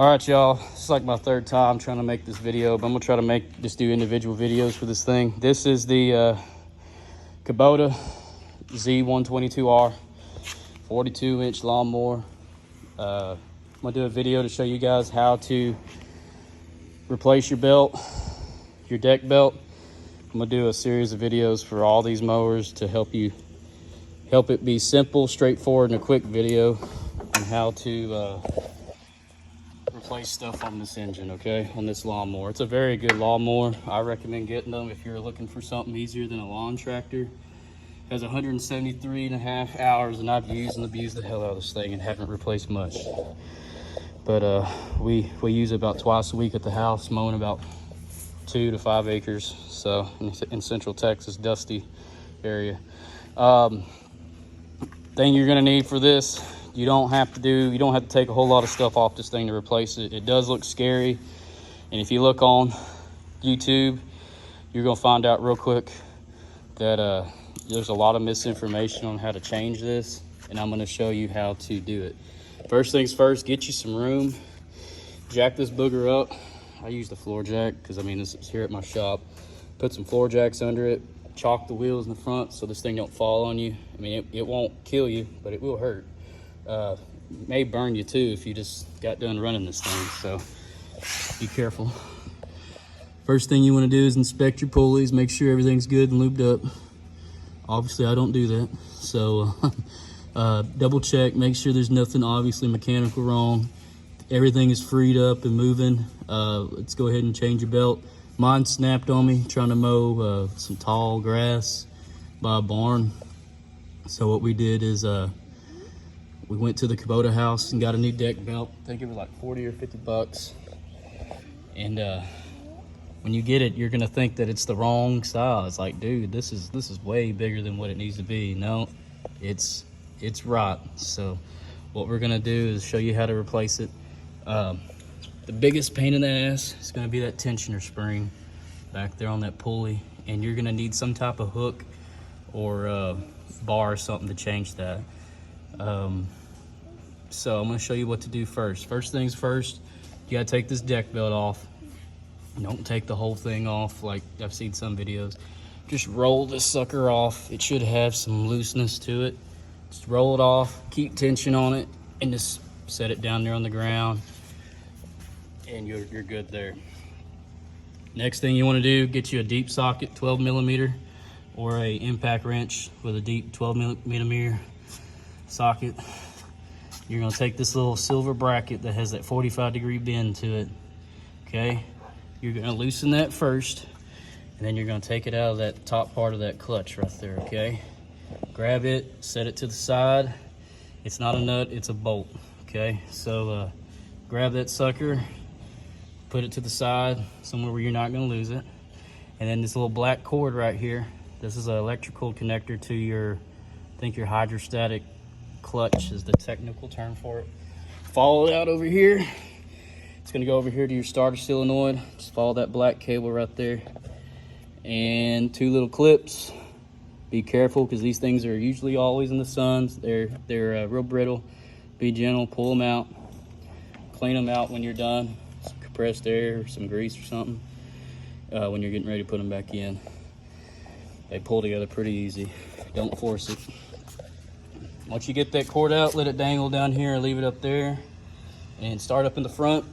All right, y'all, it's like my third time trying to make this video, but I'm gonna try to just do individual videos for this thing. This is the Kubota Z122r 42-inch lawnmower. I'm gonna do a video to show you guys how to replace your belt, your deck belt. I'm gonna do a series of videos for all these mowers to help it be simple, straightforward, and a quick video on how to replace stuff on this engine, okay, on this lawnmower. It's a very good lawnmower. I recommend getting them if you're looking for something easier than a lawn tractor. It has 173.5 hours, and I've used and abused the hell out of this thing and haven't replaced much. But we use it about twice a week at the house, mowing about 2 to 5 acres. So in Central Texas, dusty area. Thing you're gonna need for this, you don't have to take a whole lot of stuff off this thing to replace it. It does look scary, and if you look on YouTube, you're gonna find out real quick that there's a lot of misinformation on how to change this, and I'm gonna show you how to do it. First things first, get you some room, jack this booger up. I use the floor jack because I mean this is here at my shop. Put some floor jacks under it, chalk the wheels in the front so this thing don't fall on you. I mean it won't kill you, but it will hurt. May burn you too if you just got done running this thing, so be careful. First thing you want to do is inspect your pulleys, make sure everything's good and lubed up. Obviously I don't do that, so double check, make sure there's nothing obviously mechanical wrong. Everything is freed up and moving. Let's go ahead and change your belt. Mine snapped on me trying to mow some tall grass by a barn. So what we did is we went to the Kubota house and got a new deck belt. I think it was like 40 or 50 bucks. And when you get it, you're gonna think that it's the wrong size. It's like, dude, this is way bigger than what it needs to be. No, it's right. So what we're gonna do is show you how to replace it. The biggest pain in the ass is gonna be that tensioner spring back there on that pulley, and you're gonna need some type of hook or bar or something to change that. So I'm gonna show you what to do first. First things first, you gotta take this deck belt off. Don't take the whole thing off like I've seen some videos. Just roll this sucker off. It should have some looseness to it. Just roll it off, keep tension on it, and just set it down there on the ground, and you're good there. Next thing you wanna do, get you a deep socket, 12 millimeter, or a impact wrench with a deep 12 millimeter socket. You're gonna take this little silver bracket that has that 45-degree bend to it, okay? You're gonna loosen that first, and then you're gonna take it out of that top part of that clutch right there, okay? Grab it, set it to the side. It's not a nut, it's a bolt, okay? So grab that sucker, put it to the side, somewhere where you're not gonna lose it. And then this little black cord right here, this is an electrical connector to your, I think your hydrostatic clutch is the technical term for it. Follow it out over here. It's gonna go over here to your starter solenoid. Just follow that black cable right there. And 2 little clips. Be careful because these things are usually always in the sun. They're real brittle. Be gentle, pull them out. Clean them out when you're done. Some compressed air, some grease or something. When you're getting ready to put them back in. They pull together pretty easy. Don't force it. Once you get that cord out, let it dangle down here and leave it up there. And start up in the front.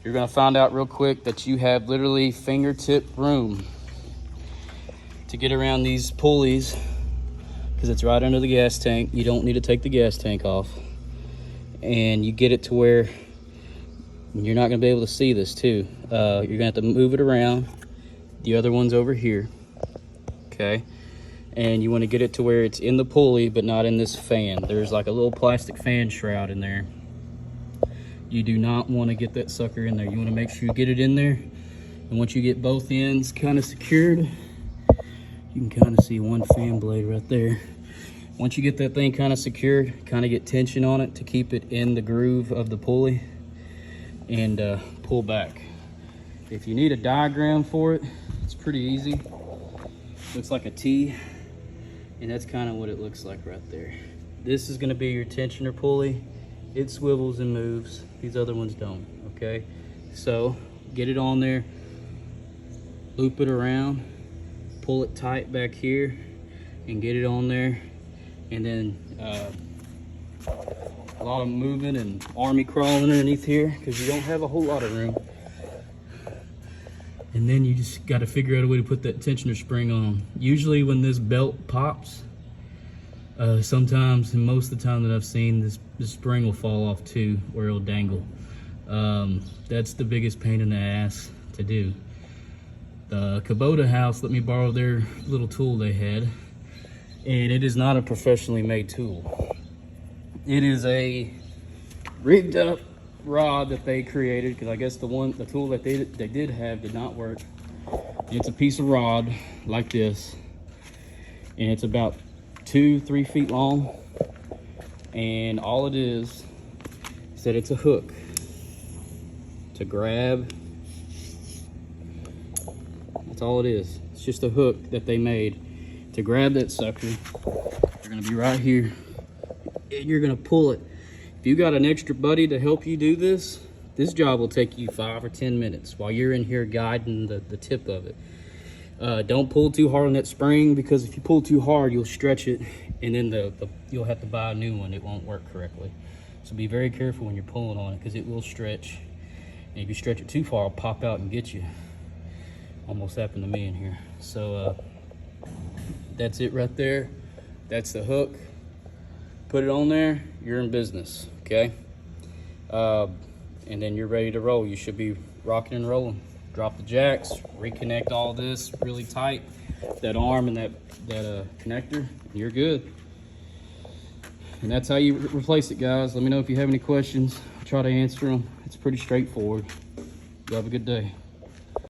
You're gonna find out real quick that you have literally fingertip room to get around these pulleys because it's right under the gas tank. You don't need to take the gas tank off. And you get it to where you're not gonna be able to see this too. You're gonna have to move it around. The other one's over here, okay? And you wanna get it to where it's in the pulley, but not in this fan. There's like a little plastic fan shroud in there. You do not wanna get that sucker in there. You wanna make sure you get it in there. And once you get both ends kinda secured, you can kinda see one fan blade right there. Once you get that thing kinda secured, kinda get tension on it to keep it in the groove of the pulley, and pull back. If you need a diagram for it, it's pretty easy. Looks like a T, and that's kind of what it looks like right there. This is going to be your tensioner pulley, it swivels and moves. These other ones don't, okay? So get it on there, loop it around, pull it tight back here, and get it on there. And then a lot of movement and army crawling underneath here because you don't have a whole lot of room. And then you just got to figure out a way to put that tensioner spring on. Usually when this belt pops, sometimes, and most of the time that I've seen, this spring will fall off too, or it'll dangle. That's the biggest pain in the ass to do. The Kubota house let me borrow their little tool they had, and it is not a professionally made tool. It is a rigged up rod that they created, because I guess the tool that they did have did not work. It's a piece of rod like this, and it's about 2-3 feet long, and all it is that it's a hook to grab. That's all it is. It's just a hook that they made to grab that sucker. You're gonna be right here, and you're gonna pull it. If you got an extra buddy to help you do this, this job will take you 5 or 10 minutes while you're in here guiding the tip of it. Don't pull too hard on that spring, because if you pull too hard, you'll stretch it, and then you'll have to buy a new one. It won't work correctly. So be very careful when you're pulling on it, because it will stretch. And if you stretch it too far, it'll pop out and get you. Almost happened to me in here. So that's it right there. That's the hook. Put it on there, you're in business, okay? And then you're ready to roll. You should be rocking and rolling. Drop the jacks, reconnect all this really tight, that arm and that connector, and you're good. And that's how you replace it, guys. Let me know if you have any questions. I'll try to answer them. It's pretty straightforward. You have a good day.